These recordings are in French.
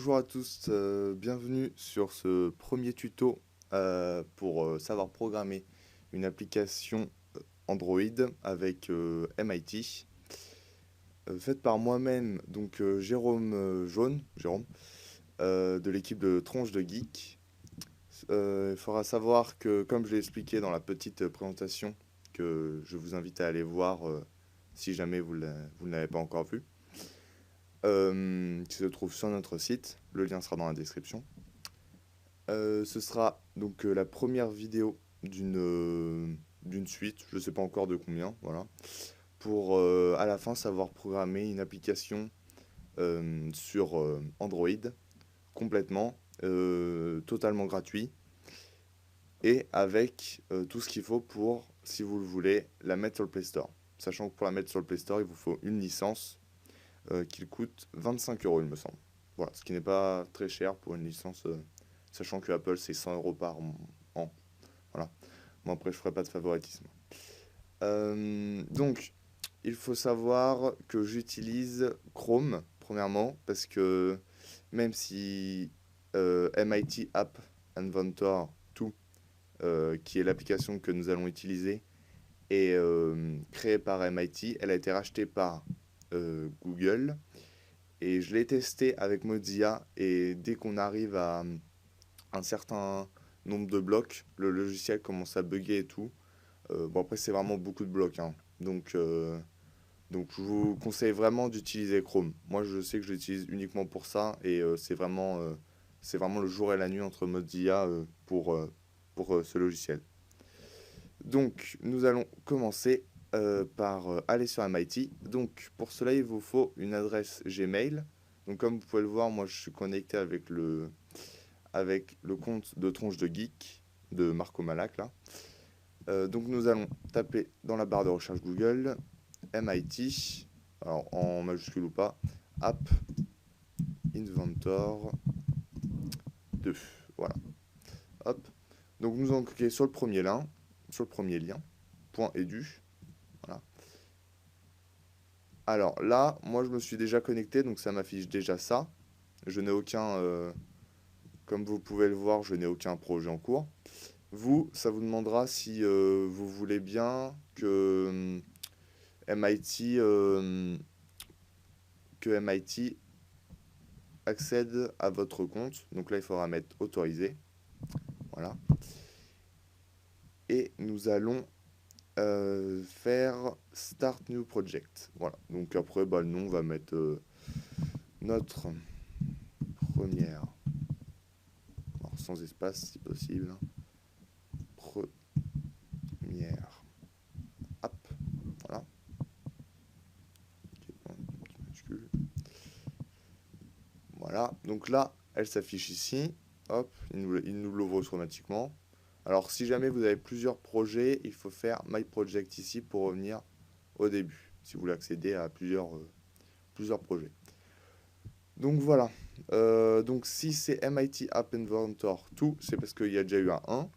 Bonjour à tous, bienvenue sur ce premier tuto pour savoir programmer une application Android avec MIT, faite par moi-même, donc Jérôme Jérôme, de l'équipe de Tronche de Geek. Il faudra savoir que, comme je l'ai expliqué dans la petite présentation, que je vous invite à aller voir si jamais vous ne l'avez pas encore vu, qui se trouve sur notre site. Le lien sera dans la description. Ce sera donc la première vidéo d'une suite, je ne sais pas encore de combien, voilà, pour à la fin savoir programmer une application sur Android complètement, totalement gratuit, et avec tout ce qu'il faut pour, si vous le voulez, la mettre sur le Play Store. Sachant que pour la mettre sur le Play Store, il vous faut une licence qui coûte 25 euros, il me semble. Voilà, ce qui n'est pas très cher pour une licence, sachant que Apple c'est 100 euros par an. Voilà. Bon, après, je ferai pas de favoritisme. Donc, il faut savoir que j'utilise Chrome, premièrement, parce que même si MIT App Inventor 2, qui est l'application que nous allons utiliser, est créée par MIT, elle a été rachetée par Google. Et je l'ai testé avec Mozilla, et dès qu'on arrive à un certain nombre de blocs, le logiciel commence à bugger et tout. Bon, après, c'est vraiment beaucoup de blocs, hein. Donc, je vous conseille vraiment d'utiliser Chrome. Moi, je sais que je l'utilise uniquement pour ça, et c'est vraiment le jour et la nuit entre Mozilla pour ce logiciel. Donc, nous allons commencer par aller sur MIT. Donc, pour cela, il vous faut une adresse Gmail. Donc, comme vous pouvez le voir, moi, je suis connecté avec le compte de Tronche de Geek de Marco Malac, là. Donc, nous allons taper dans la barre de recherche Google MIT, alors en majuscule ou pas, App Inventor 2. Voilà. Hop. Donc, nous allons cliquer sur le premier lien, .edu. Voilà. Alors là, moi je me suis déjà connecté, donc ça m'affiche déjà ça. Je n'ai aucun, comme vous pouvez le voir, je n'ai aucun projet en cours. Vous, ça vous demandera si vous voulez bien MIT, que MIT accède à votre compte. Donc là, il faudra mettre autorisé. Voilà. Et nous allons faire Start New Project. Voilà. Donc après, bah, le nom, on va mettre notre première, alors sans espace si possible, première app. Voilà. Voilà. Donc là, elle s'affiche ici. Hop, il nous l'ouvre automatiquement. Alors si jamais vous avez plusieurs projets, il faut faire My Project ici pour revenir au début, si vous voulez accéder à plusieurs projets. Donc voilà. Donc si c'est MIT App Inventor 2, c'est parce qu'il y a déjà eu un 1.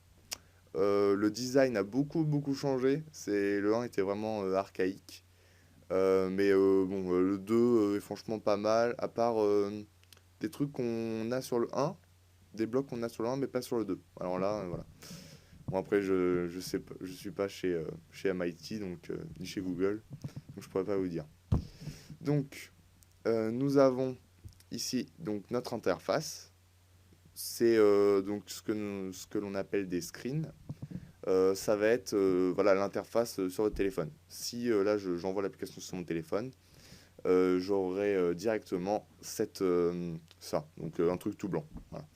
Le design a beaucoup changé. Le 1 était vraiment archaïque. Mais bon, le 2 est franchement pas mal, à part des trucs qu'on a sur le 1, des blocs qu'on a sur le 1, mais pas sur le 2. Alors là, voilà. Bon, après, je sais pas, je suis pas chez MIT, donc, ni chez Google, donc je pourrais pas vous dire. Donc, nous avons ici donc, notre interface. C'est donc ce que l'on appelle des screens. Ça va être voilà, l'interface sur votre téléphone. Si là, j'envoie l'application sur mon téléphone, j'aurai directement ça, donc un truc tout blanc. Voilà.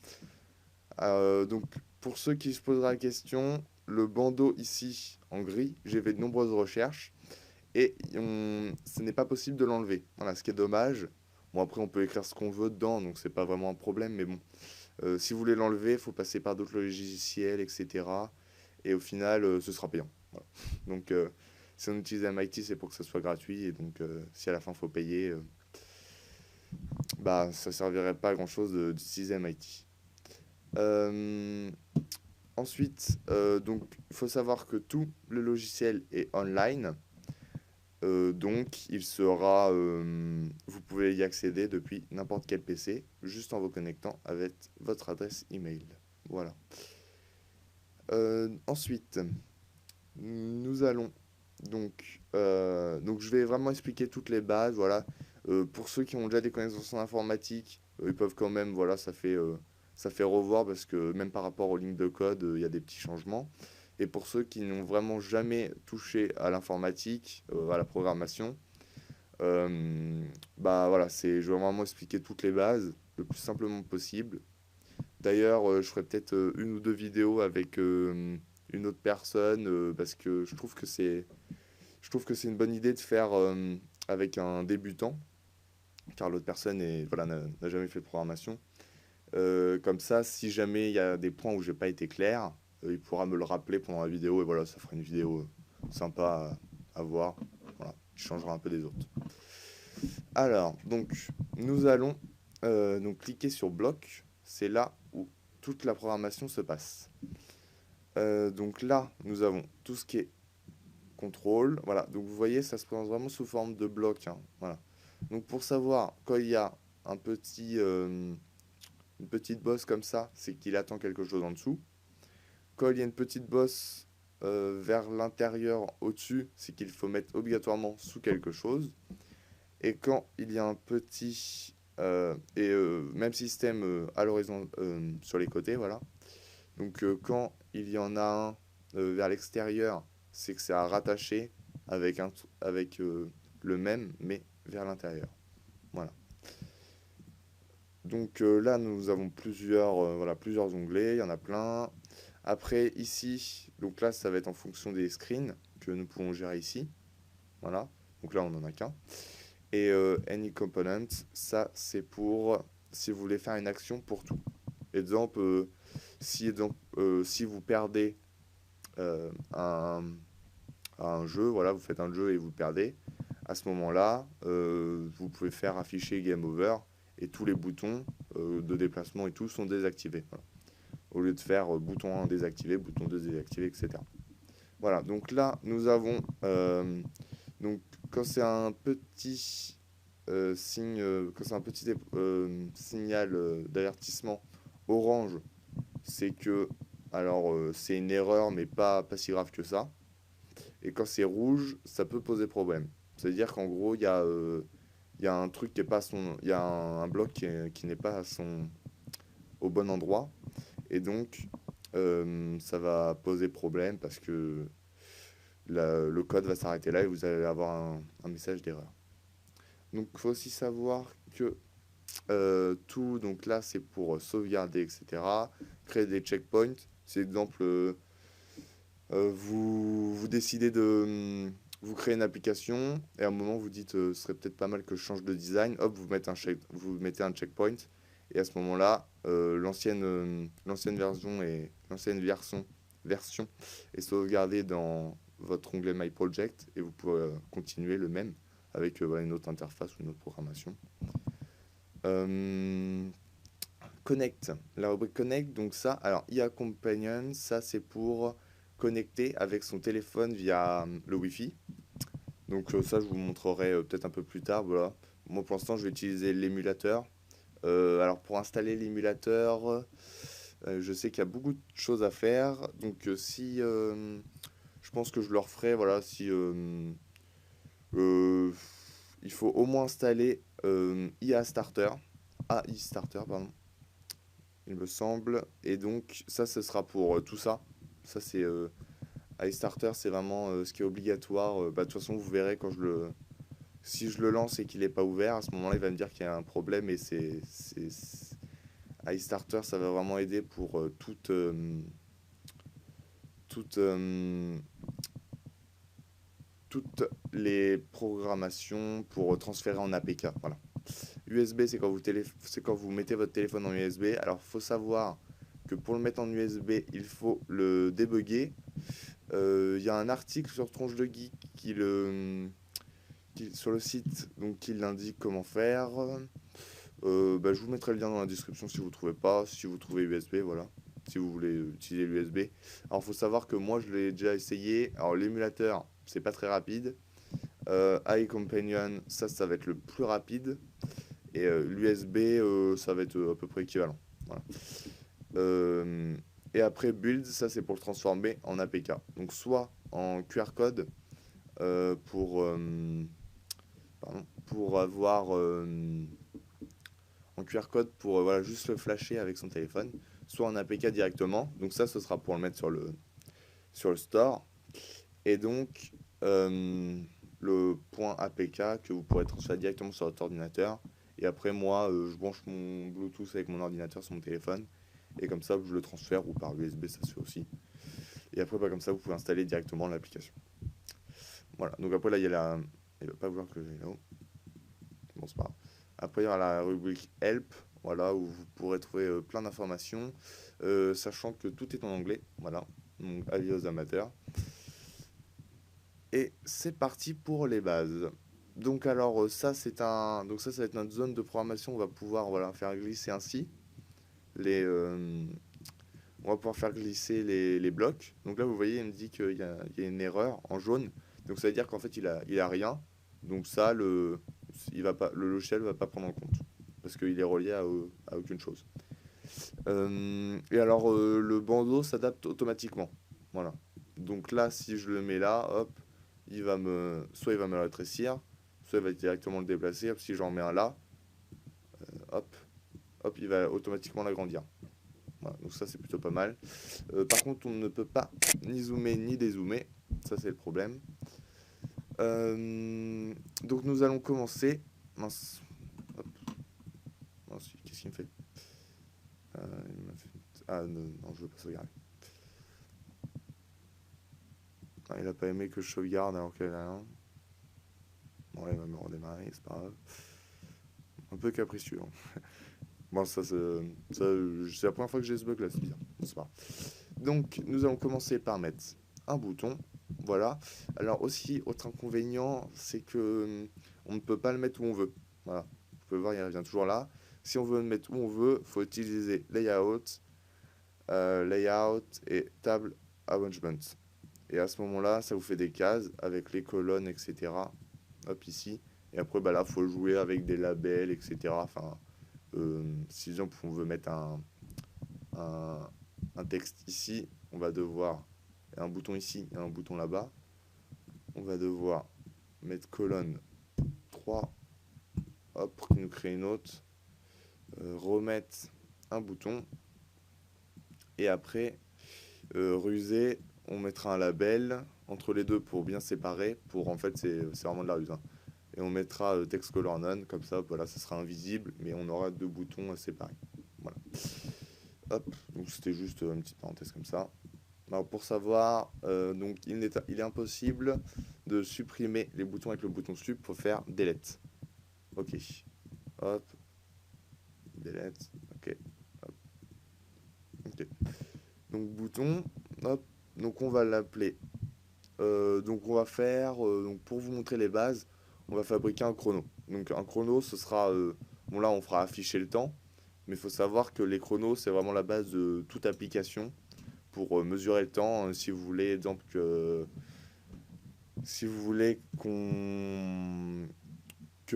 Donc, pour ceux qui se poseraient la question, le bandeau ici en gris, j'ai fait de nombreuses recherches et ce n'est pas possible de l'enlever. Voilà, ce qui est dommage. Bon, après, on peut écrire ce qu'on veut dedans, donc c'est pas vraiment un problème, mais bon. Si vous voulez l'enlever, il faut passer par d'autres logiciels, etc. Et au final, ce sera payant. Voilà. Donc, si on utilise MIT, c'est pour que ça soit gratuit. Et donc, si à la fin, il faut payer, bah, ça servirait pas à grand-chose d'utiliser MIT. Euh, Ensuite, donc, il faut savoir que tout le logiciel est online. Donc, il sera, vous pouvez y accéder depuis n'importe quel PC, juste en vous connectant avec votre adresse email. Voilà. Ensuite, nous allons donc je vais vraiment expliquer toutes les bases. Voilà. Pour ceux qui ont déjà des connaissances en informatique, ils peuvent quand même, voilà, ça fait revoir parce que même par rapport aux lignes de code, il y a des petits changements. Et pour ceux qui n'ont vraiment jamais touché à l'informatique, à la programmation, bah voilà, je vais vraiment expliquer toutes les bases le plus simplement possible. D'ailleurs, je ferai peut-être une ou deux vidéos avec une autre personne parce que je trouve que c'est une bonne idée de faire avec un débutant, car l'autre personne voilà, n'a jamais fait de programmation. Comme ça, si jamais il y a des points où j'ai pas été clair, il pourra me le rappeler pendant la vidéo et voilà, ça fera une vidéo sympa à voir. Voilà, qui changera un peu des autres. Alors, donc, nous allons donc cliquer sur bloc. C'est là où toute la programmation se passe. Donc là, nous avons tout ce qui est contrôle. Voilà, donc vous voyez, ça se présente vraiment sous forme de bloc, hein. Voilà. Donc pour savoir quand il y a une petite bosse comme ça, c'est qu'il attend quelque chose en dessous. Quand il y a une petite bosse vers l'intérieur au-dessus, c'est qu'il faut mettre obligatoirement sous quelque chose. Et quand il y a un petit même système à l'horizon sur les côtés, voilà. Donc quand il y en a un vers l'extérieur, c'est que c'est à rattacher avec le même, mais vers l'intérieur. Voilà. Donc là, nous avons plusieurs onglets, il y en a plein. Après, ici, donc là, ça va être en fonction des screens que nous pouvons gérer ici. Voilà. Donc là, on n'en a qu'un. Et Any Component, ça, c'est pour si vous voulez faire une action pour tout. Exemple, si vous perdez à un jeu, voilà, vous faites un jeu et vous perdez, à ce moment-là, vous pouvez faire afficher Game Over et tous les boutons de déplacement et tout sont désactivés. Voilà. Au lieu de faire bouton 1 désactivé, bouton 2 désactivé, etc. Voilà, donc là, nous avons, donc quand c'est un petit quand c'est un petit signal d'avertissement orange, c'est que, alors c'est une erreur, mais pas si grave que ça. Et quand c'est rouge, ça peut poser problème. C'est-à-dire qu'en gros, il y a un truc qui est pas à son, il y a un bloc qui n'est pas au bon endroit. Et donc, ça va poser problème parce que le code va s'arrêter là et vous allez avoir un message d'erreur. Donc, il faut aussi savoir que tout, donc là, c'est pour sauvegarder, etc. Créer des checkpoints. C'est exemple, vous décidez de vous créer une application et à un moment vous dites ce serait peut-être pas mal que je change de design. Hop, vous mettez un checkpoint et à ce moment-là, l'ancienne version est sauvegardée dans votre onglet My Project et vous pouvez continuer le même avec voilà, une autre interface ou une autre programmation. Connect, la rubrique Connect, donc ça, alors IA Companion, ça c'est pour connecter avec son téléphone via le Wi-Fi. Donc ça je vous montrerai peut-être un peu plus tard, voilà. Moi pour l'instant je vais utiliser l'émulateur. Alors pour installer l'émulateur, je sais qu'il y a beaucoup de choses à faire, donc je pense que je le referai, voilà, si il faut au moins installer IA Starter, AI Starter, pardon, il me semble. Et donc, ça, ce sera pour tout ça. Ça, c'est iStarter, c'est vraiment ce qui est obligatoire. Bah, de toute façon, vous verrez quand si je le lance et qu'il n'est pas ouvert, à ce moment-là, il va me dire qu'il y a un problème. Et iStarter, ça va vraiment aider pour toutes, toutes les programmations pour transférer en APK. Voilà. USB, c'est quand vous mettez votre téléphone en USB. Alors, il faut savoir que pour le mettre en USB, il faut le débugger. Il y a un article sur Tronche de Geek sur le site donc, qui l'indique comment faire. Bah, je vous mettrai le lien dans la description si vous ne trouvez pas. Si vous trouvez USB, voilà. Si vous voulez utiliser l'USB. Alors, il faut savoir que moi, je l'ai déjà essayé. Alors, l'émulateur, c'est pas très rapide. iCompanion, ça va être le plus rapide. Et l'USB, ça va être à peu près équivalent. Voilà. Euh, et après, Build, ça c'est pour le transformer en APK. Donc soit en QR code pour avoir en QR code pour voilà, juste le flasher avec son téléphone, soit en APK directement. Donc ça, ce sera pour le mettre sur le store. Et donc, le point APK que vous pourrez transférer directement sur votre ordinateur. Et après, moi, je branche mon Bluetooth avec mon ordinateur sur mon téléphone. Et comme ça, je le transfère ou par USB, ça se fait aussi. Et après, comme ça, vous pouvez installer directement l'application. Voilà. Donc après, là, il y a la... Il va pas vouloir que j'aille là-haut. Bon, c'est pas grave. Après, il y aura la rubrique Help, voilà, où vous pourrez trouver plein d'informations, sachant que tout est en anglais. Voilà. Donc, avis aux amateurs. Et c'est parti pour les bases. Donc alors ça va être notre zone de programmation. On va pouvoir voilà faire glisser ainsi les on va pouvoir faire glisser les blocs. Donc là vous voyez il me dit qu'il y a une erreur en jaune. Donc ça veut dire qu'en fait il a rien. Donc ça le logiciel va pas prendre en compte parce qu'il est relié à aucune chose. Et alors le bandeau s'adapte automatiquement. Voilà. Donc là si je le mets là, hop, soit il va me le rétrécir, soit il va directement le déplacer. Hop, si j'en mets un là, hop, hop, il va automatiquement l'agrandir. Voilà, donc ça c'est plutôt pas mal. Par contre, on ne peut pas ni zoomer ni dézoomer. Ça c'est le problème. Donc nous allons commencer. Mince. Hop. Mince, qu'est-ce qu'il me fait? Il m'a fait... Ah non, je veux pas sauvegarder. Ah, il a pas aimé que je sauvegarde alors qu'elle a rien. Bon, là, il va me redémarrer, c'est pas grave. Un peu capricieux. Hein. Bon, c'est la première fois que j'ai ce bug là, c'est bizarre. C'est pas grave. Donc, nous allons commencer par mettre un bouton. Voilà. Alors, aussi, autre inconvénient, c'est que on ne peut pas le mettre où on veut. Voilà. Vous pouvez voir, il revient toujours là. Si on veut le mettre où on veut, il faut utiliser Layout, Layout et Table Arrangement. Et à ce moment-là, ça vous fait des cases avec les colonnes, etc. Hop, ici. Et après, là, il faut jouer avec des labels, etc. Enfin, si exemple, on veut mettre un, un texte ici, on va devoir... Il y a un bouton ici et un bouton là-bas. On va devoir mettre colonne 3, hop, pour qu'il nous crée une autre. Remettre un bouton. Et après, ruser, on mettra un label entre les deux pour bien séparer. Pour en fait, c'est vraiment de la ruse. Hein. Et on mettra text color none, comme ça, voilà, ça sera invisible, mais on aura deux boutons séparés. Voilà. Hop, donc c'était juste une petite parenthèse comme ça. Alors pour savoir, donc il est impossible de supprimer les boutons avec le bouton sup pour faire delete. Ok. Hop. Delete. Ok. Hop. Ok. Donc bouton. Hop. Donc on va l'appeler. Donc on va faire, donc pour vous montrer les bases, on va fabriquer un chrono. Donc un chrono, ce sera, bon là on fera afficher le temps, mais il faut savoir que les chronos, c'est vraiment la base de toute application pour mesurer le temps. Si vous voulez, exemple si vous voulez que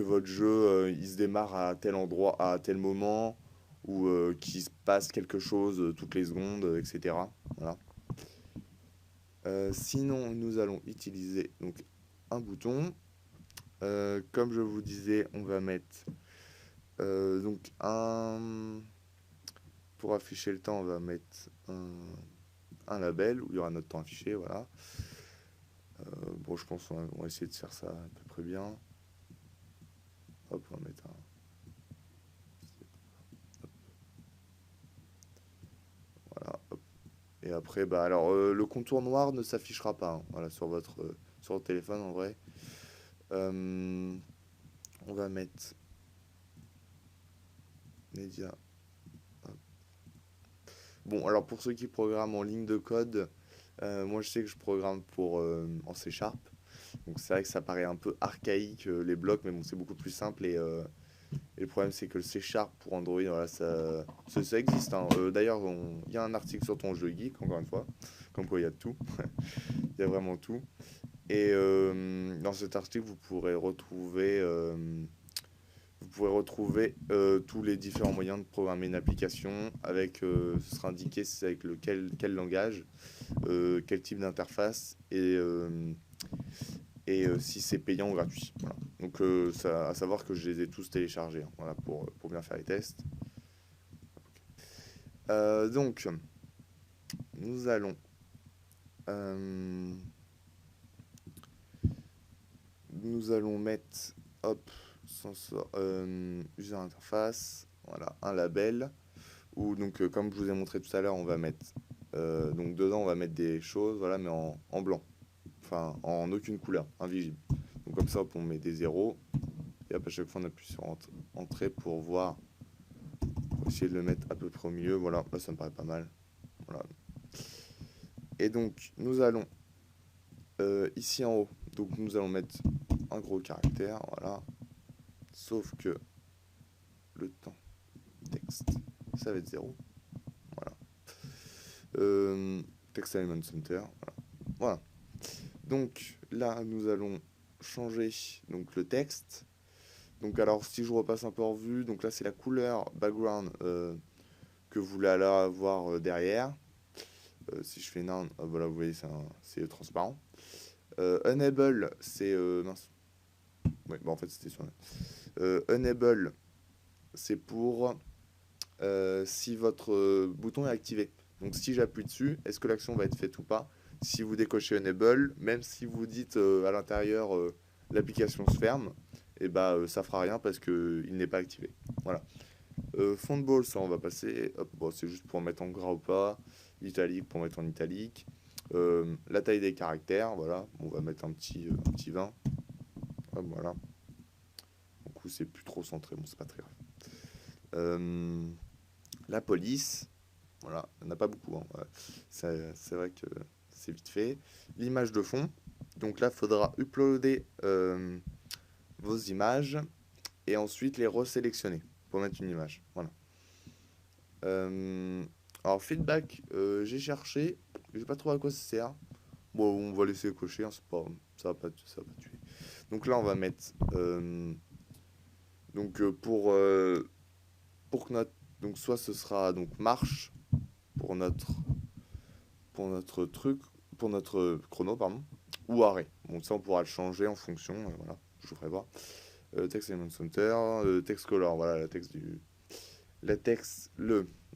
votre jeu il se démarre à tel endroit, à tel moment, ou qu'il se passe quelque chose toutes les secondes, etc. Voilà. Sinon, nous allons utiliser donc un bouton. Comme je vous disais, on va mettre donc pour afficher le temps, on va mettre un label où il y aura notre temps affiché. Voilà. Bon, je pense qu'on va essayer de faire ça à peu près bien. Hop, on va mettre un. Voilà. Hop. Et après, alors le contour noir ne s'affichera pas. Hein, voilà, sur votre téléphone en vrai. On va mettre média. Bon, alors pour ceux qui programment en ligne de code, moi je sais que je programme en C Sharp. Donc c'est vrai que ça paraît un peu archaïque les blocs, mais bon, c'est beaucoup plus simple. Et le problème, c'est que le C Sharp pour Android, voilà, ça existe. Hein. D'ailleurs, il y a un article sur ton jeu geek, encore une fois, comme quoi il y a tout. Il y a vraiment tout. Et dans cet article, vous pourrez retrouver tous les différents moyens de programmer une application avec, ce sera indiqué si c'est avec quel langage, quel type d'interface et si c'est payant ou gratuit. Voilà. Donc à savoir que je les ai tous téléchargés, hein, voilà, pour bien faire les tests. Donc, nous allons euh, mettre, hop, user interface, voilà, un label, où donc comme je vous ai montré tout à l'heure, on va mettre, donc dedans on va mettre des choses, voilà, mais en blanc, enfin en aucune couleur, invisible. Donc comme ça, hop, on met des zéros, et hop, à chaque fois on appuie sur entrée pour voir, pour essayer de le mettre à peu près au milieu, voilà, là ça me paraît pas mal, voilà. Et donc nous allons ici en haut, donc nous allons mettre un gros caractère, voilà, sauf que le temps texte, ça va être 0. Voilà. Text Element Center. Voilà. Voilà. Donc là, nous allons changer donc, le texte. Donc alors, si je repasse un peu en revue, donc là, c'est la couleur background que vous voulez alors avoir derrière. Si je fais none, voilà, vous voyez, c'est transparent. Enable, c'est... mince. Ouais, bon, en fait, c'était sur... Enable, c'est pour si votre bouton est activé. Donc si j'appuie dessus, est-ce que l'action va être faite ou pas? Si vous décochez Enable, même si vous dites à l'intérieur l'application se ferme, et bah ça fera rien parce qu'il n'est pas activé. Voilà. Fontball, ça on va passer. Hop, bon, c'est juste pour mettre en gras ou pas. Italique pour mettre en italique. La taille des caractères, voilà. On va mettre un petit 20. Hop, voilà. Du coup, c'est plus trop centré, bon, c'est pas très grave. La police, voilà, il n'y en a pas beaucoup, hein. Ouais. C'est vrai que c'est vite fait. L'image de fond, donc là, il faudra uploader vos images et ensuite les resélectionner pour mettre une image. Voilà. Alors, feedback, j'ai cherché, j'ai pas trouvé à quoi ça sert. Bon, on va laisser cocher, hein, ça va pas tuer. Donc là, on va mettre donc pour que notre donc soit ce sera donc marche pour notre truc pour notre chrono pardon ou arrêt. Bon ça on pourra le changer en fonction voilà, je vous ferai voir. Text element center, text color, voilà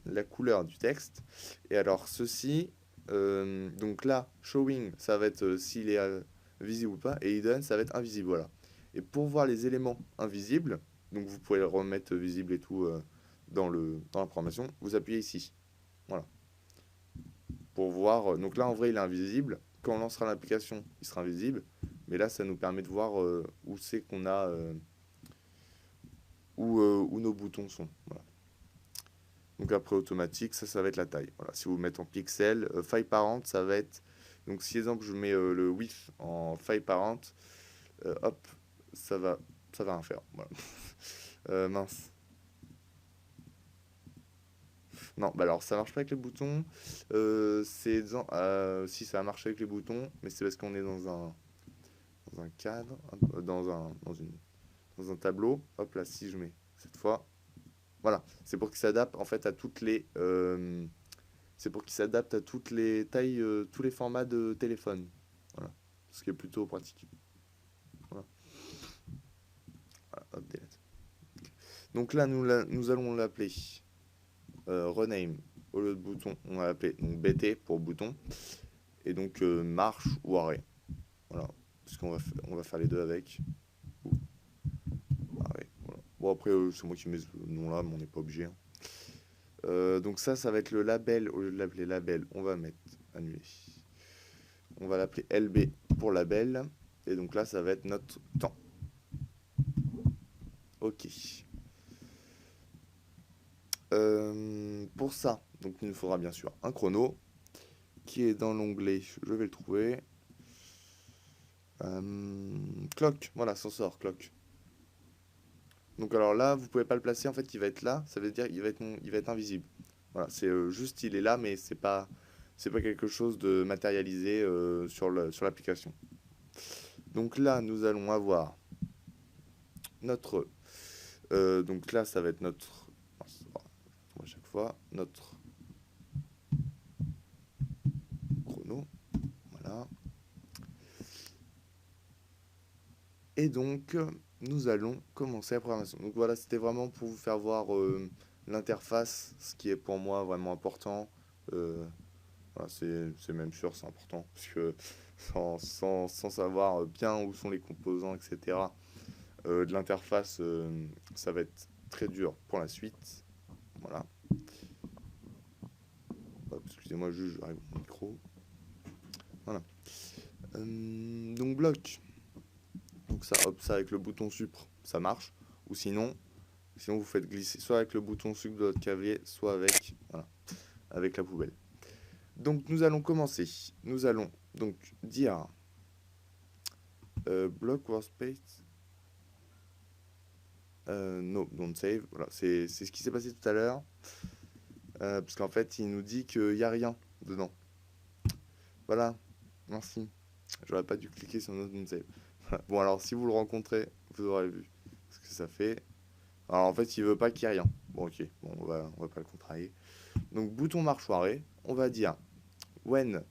la couleur du texte. Et alors ceci donc là showing ça va être s'il est visible ou pas et hidden ça va être invisible, voilà. Et pour voir les éléments invisibles, donc vous pouvez le remettre visible et tout dans la programmation, vous appuyez ici. Voilà. Pour voir. Donc là, en vrai, il est invisible. Quand on lancera l'application, il sera invisible. Mais là, ça nous permet de voir où c'est qu'on a. Où nos boutons sont. Voilà. Donc après, automatique, ça va être la taille. Voilà. Si vous mettez en pixels, faille parent, ça va être. Donc si, exemple, je mets le width en faille parent, hop, ça va rien faire. Voilà. Mince. Non, bah alors ça marche pas avec les boutons. Si ça a marché avec les boutons, mais c'est parce qu'on est dans un cadre, dans un tableau. Hop là, si je mets cette fois, voilà, c'est pour qu'il s'adapte en fait à c'est pour qu'il s'adapte à toutes les tailles, tous les formats de téléphone. Voilà, ce qui est plutôt pratique. Voilà, voilà hop, delete. Donc là, nous allons l'appeler rename. Au lieu de bouton, on va l'appeler donc BT pour bouton. Et donc marche ou arrêt. Voilà, puisqu'on on va faire les deux avec. Arrêt, voilà. Bon après c'est moi qui mets ce nom là, mais on n'est pas obligé, hein. Donc ça va être le label. Au lieu de l'appeler label, on va mettre annuler. On va l'appeler LB pour label. Et donc là ça va être notre temps. Ok. Pour ça, donc il nous faudra bien sûr un chrono qui est dans l'onglet, je vais le trouver. Clock, voilà, s'en sort, clock. Donc alors là, vous pouvez pas le placer, en fait, il va être là, ça veut dire il va être invisible. Voilà, c'est juste il est là, mais c'est pas quelque chose de matérialisé sur l'application. Donc là, nous allons avoir notre... donc là, ça va être notre... à chaque fois, notre chrono. Voilà. Et donc, nous allons commencer la programmation. Donc voilà, c'était vraiment pour vous faire voir l'interface, ce qui est pour moi vraiment important. Voilà, c'est même sûr, c'est important, parce que sans savoir bien où sont les composants, etc., de l'interface, ça va être très dur pour la suite. Voilà. Hop, excusez-moi, juste, je règle mon micro. Voilà. Donc, bloc. Donc ça, hop, ça avec le bouton supre, ça marche. Ou sinon vous faites glisser soit avec le bouton supre de votre clavier, soit avec, voilà, avec la poubelle. Donc nous allons commencer. Nous allons donc dire block workspace. No, don't save. Voilà, c'est ce qui s'est passé tout à l'heure. Parce qu'en fait, il nous dit qu'il n'y a rien dedans. Voilà, merci. J'aurais pas dû cliquer sur no, don't save. Bon, alors si vous le rencontrez, vous aurez vu ce que ça fait. Alors en fait, il veut pas qu'il y ait rien. Bon, ok, bon, on va pas le contrarier. Donc, bouton marchoiré, on va dire when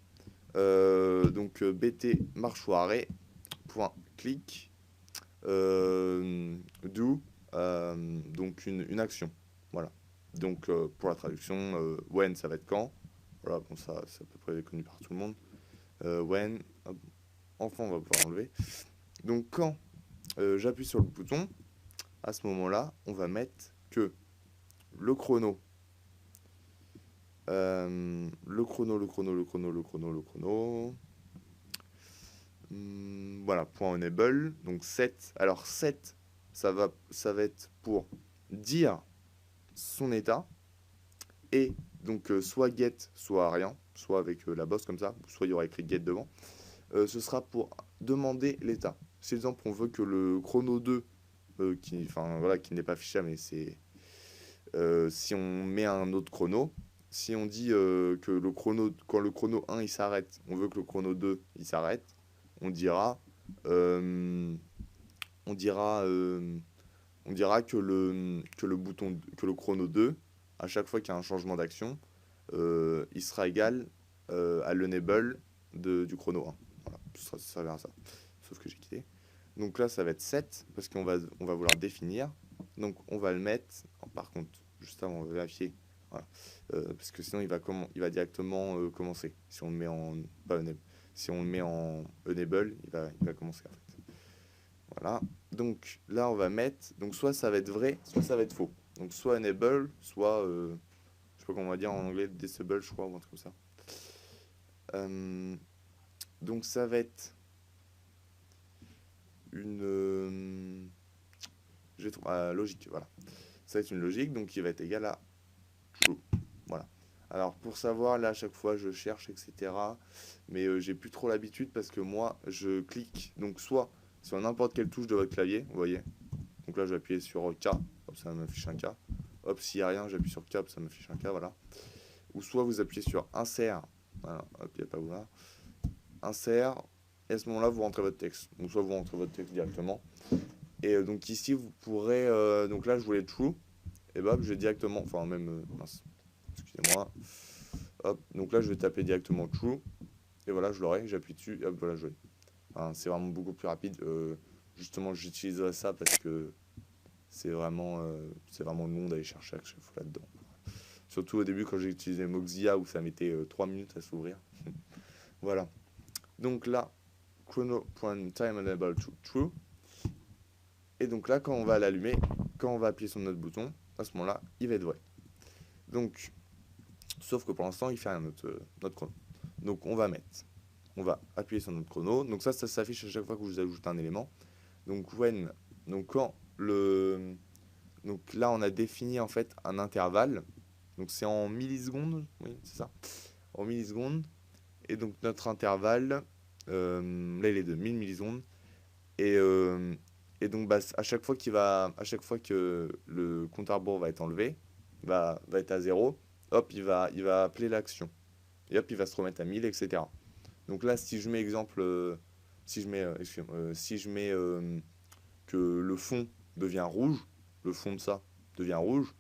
donc bt marchoiré point click do donc une action. Voilà. Donc pour la traduction, when ça va être quand. Voilà, bon ça c'est à peu près connu par tout le monde. When, hop, enfin on va pouvoir enlever. Donc quand j'appuie sur le bouton, à ce moment-là, on va mettre que le chrono. Le chrono. Voilà, point enable. Donc 7. Alors 7, ça va être pour dire son état. Et donc soit get, soit rien. Soit avec la bosse comme ça. Soit il y aura écrit get devant. Ce sera pour demander l'état. Si par exemple on veut que le chrono 2, qui n'est pas affichable, mais c'est... si on met un autre chrono, si on dit que le chrono, quand le chrono 1 il s'arrête, on veut que le chrono 2 il s'arrête, on dira que le chrono 2, à chaque fois qu'il y a un changement d'action, il sera égal à l'enable du chrono 1. Voilà, ça verra ça. Sauf que j'ai quitté. Donc là, ça va être 7, parce qu'on va vouloir définir. Donc on va le mettre, par contre, juste avant, on va vérifier. Voilà. Parce que sinon, il va directement commencer. Si on le met en... Pas enable. Si on le met en enable, il va commencer en fait. Voilà. Donc là, on va mettre... Donc soit ça va être vrai, soit ça va être faux. Donc soit enable, soit... je sais pas comment on va dire en anglais, disable, je crois, ou un truc comme ça. Donc ça va être une logique, voilà. Ça va être une logique, donc qui va être égale à true. Voilà. Alors pour savoir, là à chaque fois je cherche, etc. Mais j'ai plus trop l'habitude parce que moi je clique donc soit sur n'importe quelle touche de votre clavier, vous voyez. Donc là je vais appuyer sur K, hop, ça m'affiche un K. Hop, s'il n'y a rien, j'appuie sur K, hop, ça m'affiche un K, voilà. Ou soit vous appuyez sur insert, voilà, hop, il n'y a pas où là. Insert, et à ce moment-là vous rentrez votre texte. Donc soit vous rentrez votre texte directement. Et donc ici vous pourrez, donc là je voulais true, et bah je vais directement, enfin même, mince, excusez-moi, hop, donc là je vais taper directement true, et voilà je l'aurai, j'appuie dessus, et hop voilà je l'ai. Enfin, c'est vraiment beaucoup plus rapide, justement j'utiliserai ça parce que c'est vraiment long d'aller chercher à chaque fois là-dedans. Surtout au début quand j'ai utilisé Moxia où ça mettait 3 minutes à s'ouvrir. Voilà, donc là, chrono.timeEnable to true. Et donc là, quand on va l'allumer, quand on va appuyer sur notre bouton, à ce moment-là, il va être vrai. Donc, sauf que pour l'instant, il fait rien notre chrono. Donc, on va appuyer sur notre chrono. Donc ça s'affiche à chaque fois que vous ajoutez un élément. Donc when, donc quand donc là, on a défini en fait un intervalle. Donc c'est en millisecondes, oui, c'est ça, en millisecondes. Et donc notre intervalle, là, il est de 1000 millisecondes. Et donc, bah, à chaque fois que le compte à rebours va être enlevé, va être à 0, hop, il va appeler l'action. Et hop, il va se remettre à 1000, etc. Donc là, si je mets exemple si je mets, si je mets que le fond devient rouge, le fond de ça devient rouge,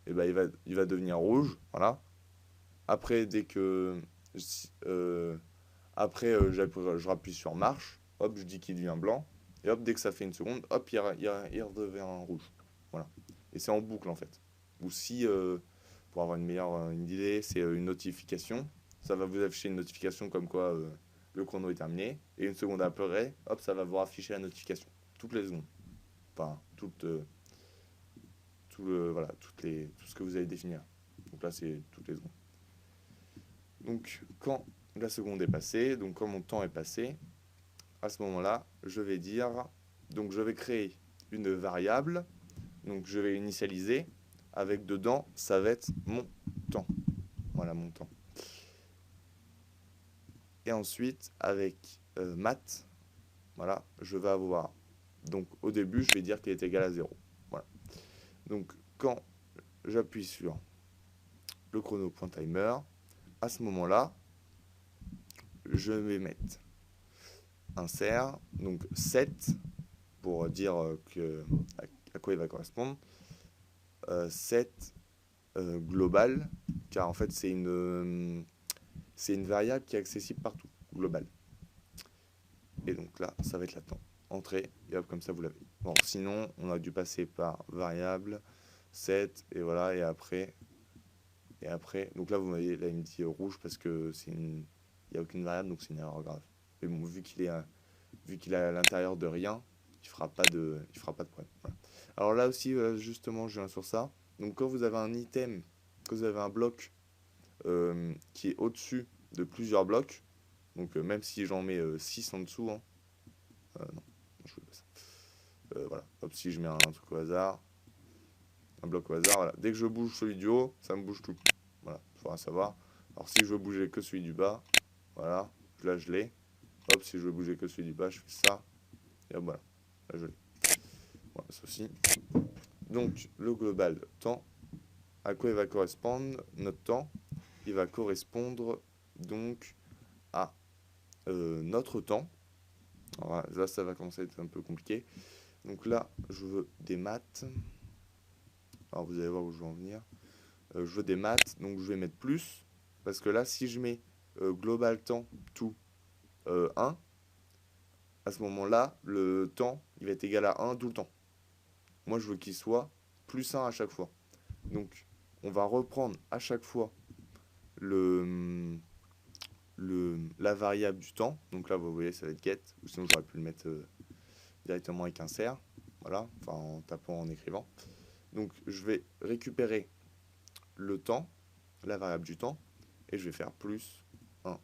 et ben il va devenir rouge, voilà. Après, dès que après je rappuie sur marche, hop, je dis qu'il devient blanc, et hop, dès que ça fait une seconde, hop, il redevient rouge, voilà. Et c'est en boucle en fait. Ou si, pour avoir une meilleure une idée, c'est une notification, ça va vous afficher une notification comme quoi le chrono est terminé, et une seconde après, hop, ça va vous afficher la notification, toutes les secondes. Enfin, voilà, tout ce que vous allez définir. Donc là, c'est toutes les secondes. Donc, quand la seconde est passée, donc quand mon temps est passé, à ce moment-là, je vais dire, donc je vais créer une variable, donc je vais initialiser, avec dedans, ça va être mon temps. Voilà mon temps. Et ensuite, avec math, voilà, je vais avoir, donc au début, je vais dire qu'il est égal à 0. Voilà. Donc, quand j'appuie sur le chrono.timer, à ce moment-là, je vais mettre insert, donc 7, pour dire à quoi il va correspondre, 7 global, car en fait c'est une variable qui est accessible partout, global. Et donc là, ça va être la temps. Entrée, et hop, comme ça vous l'avez. Bon, sinon, on a dû passer par variable, 7, et voilà, et après, donc là, vous voyez, là, il me dit rouge parce que il n'y a aucune variable, donc c'est une erreur grave. Mais bon, vu qu'il est à l'intérieur de rien, il fera pas de problème. Voilà. Alors là aussi, justement, je viens sur ça. Donc quand vous avez un item, quand vous avez un bloc qui est au-dessus de plusieurs blocs, donc même si j'en mets 6 en dessous, hein, non, je ne veux pas ça. Voilà, hop, si je mets un truc au hasard, un bloc au hasard, voilà. Dès que je bouge celui du haut, ça me bouge tout. Voilà, il faudra savoir. Alors si je veux bouger que celui du bas, voilà, là je l'ai. Hop, si je veux bouger que celui du bas, je fais ça. Et hop, voilà, là je l'ai. Voilà, ceci. Donc le global temps, à quoi il va correspondre notre temps? Il va correspondre donc à notre temps. Alors là, ça va commencer à être un peu compliqué. Donc là, je veux des maths. Alors vous allez voir où je veux en venir. Je veux des maths, donc je vais mettre plus. Parce que là, si je mets global temps tout 1, à ce moment-là, le temps, il va être égal à 1 tout le temps. Moi, je veux qu'il soit plus 1 à chaque fois. Donc, on va reprendre à chaque fois la variable du temps. Donc là, vous voyez, ça va être get. Ou sinon, j'aurais pu le mettre directement avec un ser. Voilà, enfin en tapant, en écrivant. Donc, je vais récupérer le temps, la variable du temps, et je vais faire plus 1.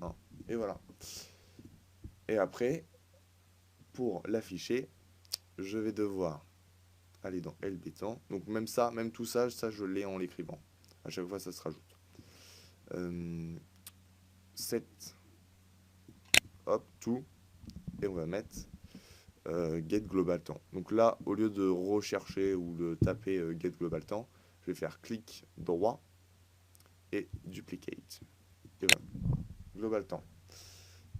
1. Et voilà. Et après, pour l'afficher, je vais devoir aller dans LB temps. Donc même ça, même tout ça, je l'ai en l'écrivant. À chaque fois, ça se rajoute. 7, hop, tout, et on va mettre get global temps. Donc là, au lieu de rechercher ou de taper get global temps, je vais faire clic droit et duplicate. Et voilà, global temps.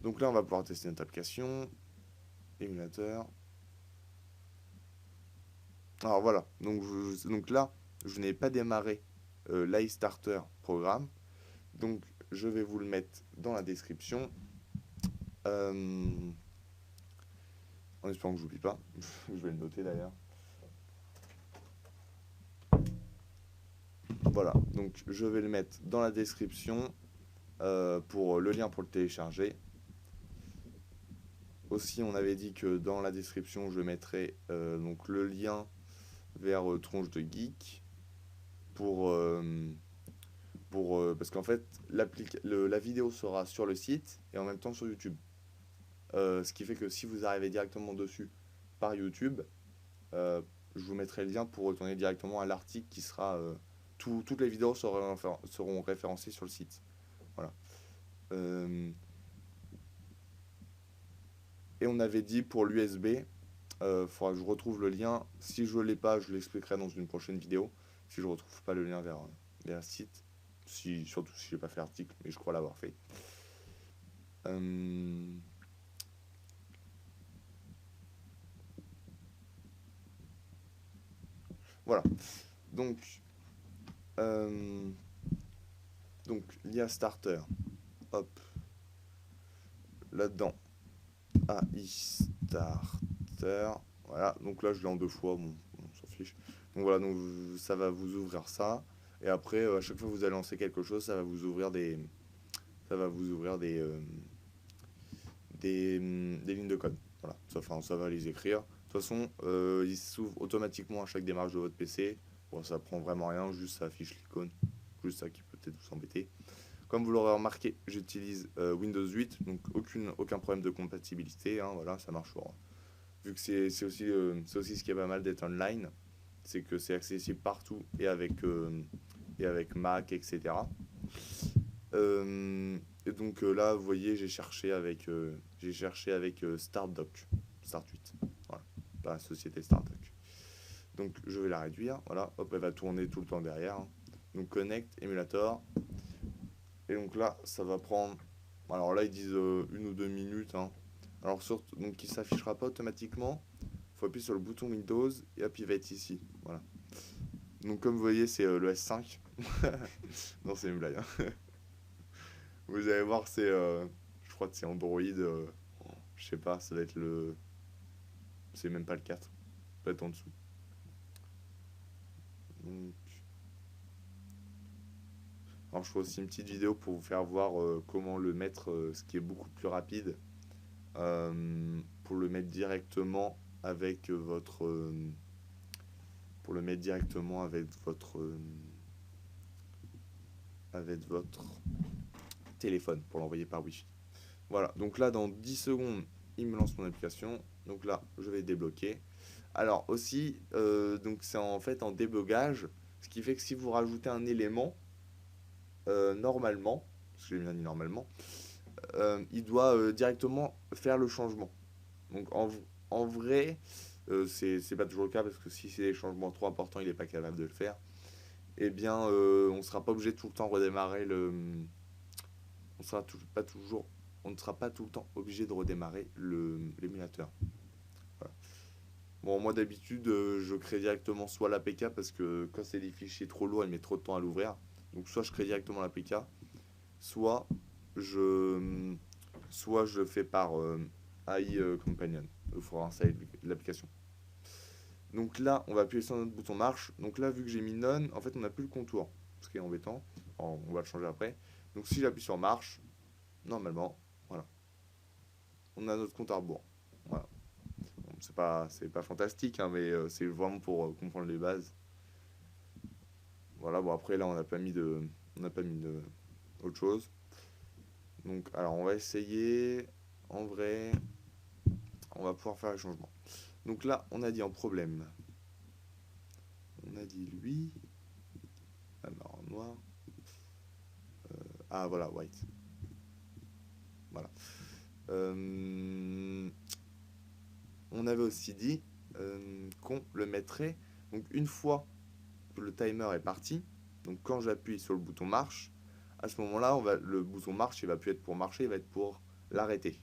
Donc là, on va pouvoir tester notre application, émulateur. Alors voilà, donc là, je n'ai pas démarré l'iStarter programme. Donc je vais vous le mettre dans la description. En espérant que je n'oublie pas. Je vais le noter d'ailleurs. Voilà, donc je vais le mettre dans la description pour le lien pour le télécharger. Aussi, on avait dit que dans la description, je mettrai donc le lien vers Tronche de Geek parce qu'en fait, la vidéo sera sur le site et en même temps sur YouTube. Ce qui fait que si vous arrivez directement dessus par YouTube, je vous mettrai le lien pour retourner directement à l'article qui sera... toutes les vidéos seront référencées sur le site. Voilà. Et on avait dit pour l'USB, faudra que je retrouve le lien. Si je ne l'ai pas, je l'expliquerai dans une prochaine vidéo. Si je ne retrouve pas le lien vers le site, Surtout si j'ai pas fait l'article, mais je crois l'avoir fait. Voilà. Donc, l'IA Starter. Hop. Là-dedans. AI Starter. Voilà. Donc là, je l'ai en 2 fois. Bon, on s'en fiche. Donc voilà. Donc ça va vous ouvrir ça. Et après, à chaque fois que vous allez lancer quelque chose, ça va vous ouvrir des lignes de code. Voilà. Ça va les écrire. De toute façon, ils s'ouvrent automatiquement à chaque démarche de votre PC. Bon, ça prend vraiment rien, juste ça affiche l'icône. Juste ça qui peut peut-être vous embêter. Comme vous l'aurez remarqué, j'utilise Windows 8, donc aucun problème de compatibilité. Hein, voilà, ça marche pour. Vu que c'est aussi ce qui est pas mal d'être online, c'est que c'est accessible partout et avec Mac, etc. Et donc là, vous voyez, j'ai cherché avec StartDoc, Start 8. Voilà, la société StartDoc. Donc je vais la réduire. Voilà, hop, elle va tourner tout le temps derrière. Hein. Donc Connect, Emulator. Et donc là, ça va prendre. Alors là, ils disent 1 ou 2 minutes. Hein. Alors donc il s'affichera pas automatiquement. Il faut appuyer sur le bouton Windows et hop, il va être ici. Voilà. Donc comme vous voyez, c'est le S5. Non, c'est une blague. Hein. Vous allez voir, je crois que c'est Android. Je sais pas, ça va être le. C'est même pas le 4. Peut-être en dessous. Donc. Alors je ferai aussi une petite vidéo pour vous faire voir comment le mettre, ce qui est beaucoup plus rapide, pour le mettre directement avec pour le mettre directement avec votre téléphone pour l'envoyer par Wi-Fi. Voilà, donc là dans 10 secondes, il me lance mon application. Donc là, je vais débloquer. Alors aussi, donc c'est en fait en débogage, ce qui fait que si vous rajoutez un élément, normalement, parce que j'ai bien dit normalement, il doit directement faire le changement. Donc en vrai, c'est pas toujours le cas parce que si c'est des changements trop importants, il n'est pas capable de le faire. Eh bien, on ne sera pas obligé de tout le temps redémarrer on sera pas toujours, on ne sera pas tout le temps obligé de redémarrer l'émulateur. Voilà. Bon, moi d'habitude, je crée directement soit l'APK parce que quand c'est des fichiers trop lourds, il met trop de temps à l'ouvrir. Donc soit je crée directement l'APK, soit je, soit je le fais par AI Companion. Il faudra installer l'application. Donc là, on va appuyer sur notre bouton marche. Donc là, vu que j'ai mis none, en fait, on n'a plus le contour, ce qui est embêtant. Alors, on va le changer après. Donc si j'appuie sur marche, normalement, voilà, on a notre compte à rebours. Voilà. Bon, c'est pas fantastique, hein, mais c'est vraiment pour comprendre les bases. Voilà. Bon après là, on n'a pas mis de autre chose. Donc alors on va essayer. En vrai, on va pouvoir faire le changement. Donc là, on a dit en problème. On a dit lui. Alors noir. Ah voilà, white. Voilà. On avait aussi dit qu'on le mettrait. Donc une fois que le timer est parti, donc quand j'appuie sur le bouton marche, à ce moment-là, le bouton marche, il va plus être pour marcher, il va être pour l'arrêter.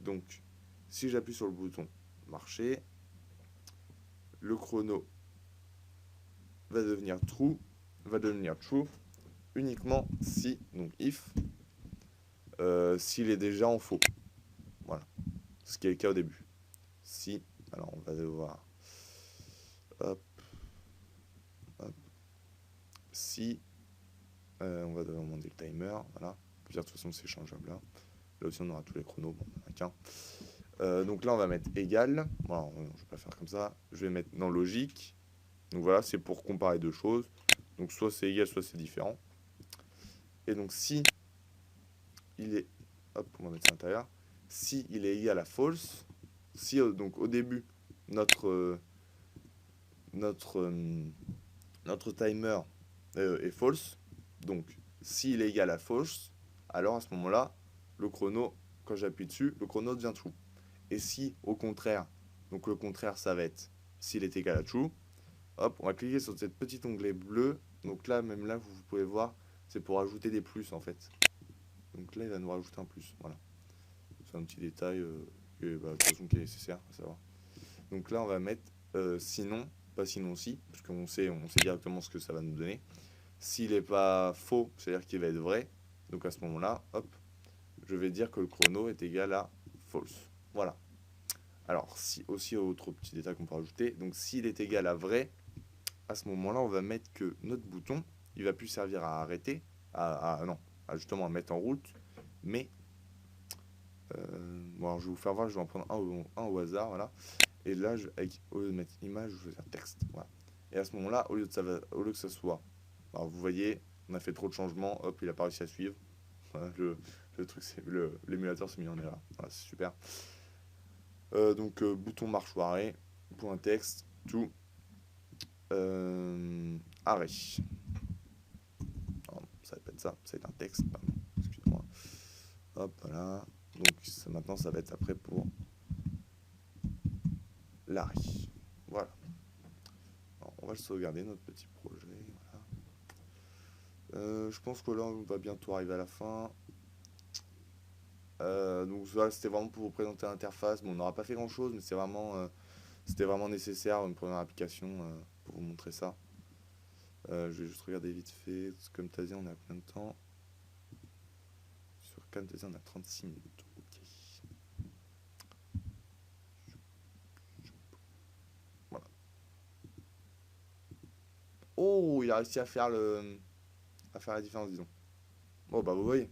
Donc si j'appuie sur le bouton marcher, le chrono va devenir true uniquement si, donc if, s'il est déjà en faux. Voilà. Ce qui est le cas au début. Si, alors on va devoir, hop, hop, si, on va devoir demander le timer, voilà. De toute façon c'est changeable là. Là aussi on aura tous les chronos, bon, on en a qu'un. Donc là on va mettre égal, voilà, je vais pas faire comme ça, je vais mettre dans logique. Donc voilà, c'est pour comparer deux choses. Donc soit c'est égal, soit c'est différent. Et donc si il est, hop, on va mettre ça à l'intérieur. Si il est égal à false, si donc au début notre timer est false, donc s'il est égal à false, alors à ce moment-là, le chrono, quand j'appuie dessus, le chrono devient true. Et si au contraire, donc le contraire ça va être s'il est égal à true, hop, on va cliquer sur cette petit onglet bleu. Donc là, même là, vous pouvez voir, c'est pour ajouter des plus en fait. Donc là, il va nous rajouter un plus. Voilà. C'est un petit détail de toute façon qui est nécessaire à savoir. Donc là, on va mettre sinon, pas sinon si, parce qu'on on sait directement ce que ça va nous donner. S'il n'est pas faux, c'est-à-dire qu'il va être vrai. Donc à ce moment-là, hop, je vais dire que le chrono est égal à false. Voilà. Alors, si aussi autre petit détail qu'on peut rajouter, donc s'il est égal à vrai, à ce moment-là, on va mettre que notre bouton, il va plus servir à arrêter, non, justement à mettre en route, mais bon, alors je vais vous faire voir, je vais en prendre un au hasard, voilà. Et là, au lieu de mettre image, je vais faire texte, voilà. Et à ce moment-là, au lieu que ça soit, alors vous voyez, on a fait trop de changements, hop, il a pas réussi à suivre. Voilà, le truc, c'est l'émulateur s'est mis en erreur. Voilà, c'est super. Donc bouton marche ou arrêt, point texte, tout, arrêt. Non, ça va pas être ça, ça va être un texte, pardon, excusez-moi. Hop, voilà. Donc maintenant, ça va être après pour l'arrêt. Voilà. Alors, on va le sauvegarder, notre petit projet. Voilà. Je pense que là, on va bientôt arriver à la fin. Donc voilà, c'était vraiment pour vous présenter l'interface. Bon, on n'aura pas fait grand-chose, mais c'était vraiment nécessaire, une première application pour vous montrer ça. Je vais juste regarder vite fait. Comme tu as dit, on est à combien de temps? Sur Camtasia, on a 36 minutes. Ok. Voilà. Oh, il a réussi à faire la différence, disons. Bon, bah vous voyez,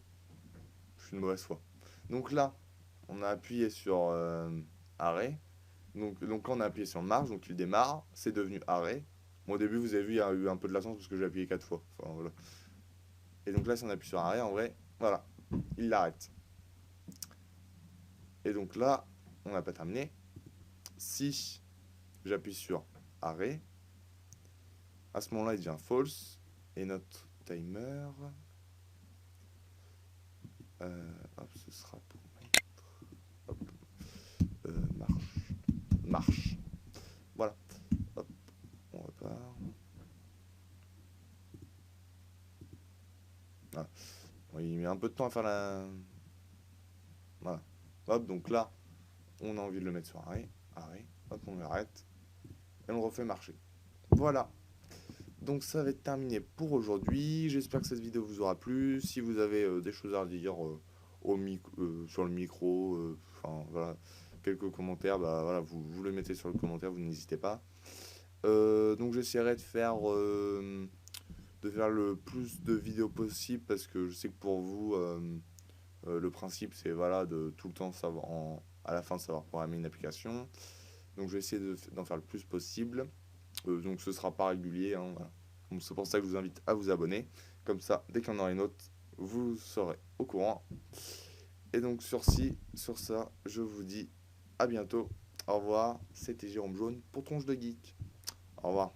je suis une mauvaise foi. Donc là, on a appuyé sur arrêt. Donc quand on a appuyé sur marche, donc il démarre, c'est devenu arrêt. Bon, au début, vous avez vu, il y a eu un peu de latence parce que j'ai appuyé 4 fois. Enfin, voilà. Et donc là, si on appuie sur arrêt, en vrai, voilà, il l'arrête. Et donc là, on n'a pas terminé. Si j'appuie sur arrêt, à ce moment-là, il devient false. Et notre timer, hop, ce sera pour mettre, hop, marche. Voilà. Hop, on repart. Voilà. Bon, il met un peu de temps à faire la... Voilà. Hop, donc là, on a envie de le mettre sur arrêt. Arrêt. Hop, on l'arrête. Et on le refait marcher. Voilà. Donc ça va être terminé pour aujourd'hui. J'espère que cette vidéo vous aura plu. Si vous avez des choses à dire sur le micro, enfin voilà, quelques commentaires, bah voilà, vous les mettez sur le commentaire, vous n'hésitez pas. Donc j'essaierai de faire le plus de vidéos possible parce que je sais que pour vous, le principe c'est voilà de tout le temps savoir à la fin de savoir programmer une application. Donc je vais essayer d'en faire le plus possible. Donc ce sera pas régulier, hein, voilà. Donc c'est pour ça que je vous invite à vous abonner. Comme ça, dès qu'il y en aura une autre, vous serez au courant. Et donc sur ça, je vous dis à bientôt. Au revoir, c'était Jérôme Jaune pour Tronche de Geek. Au revoir.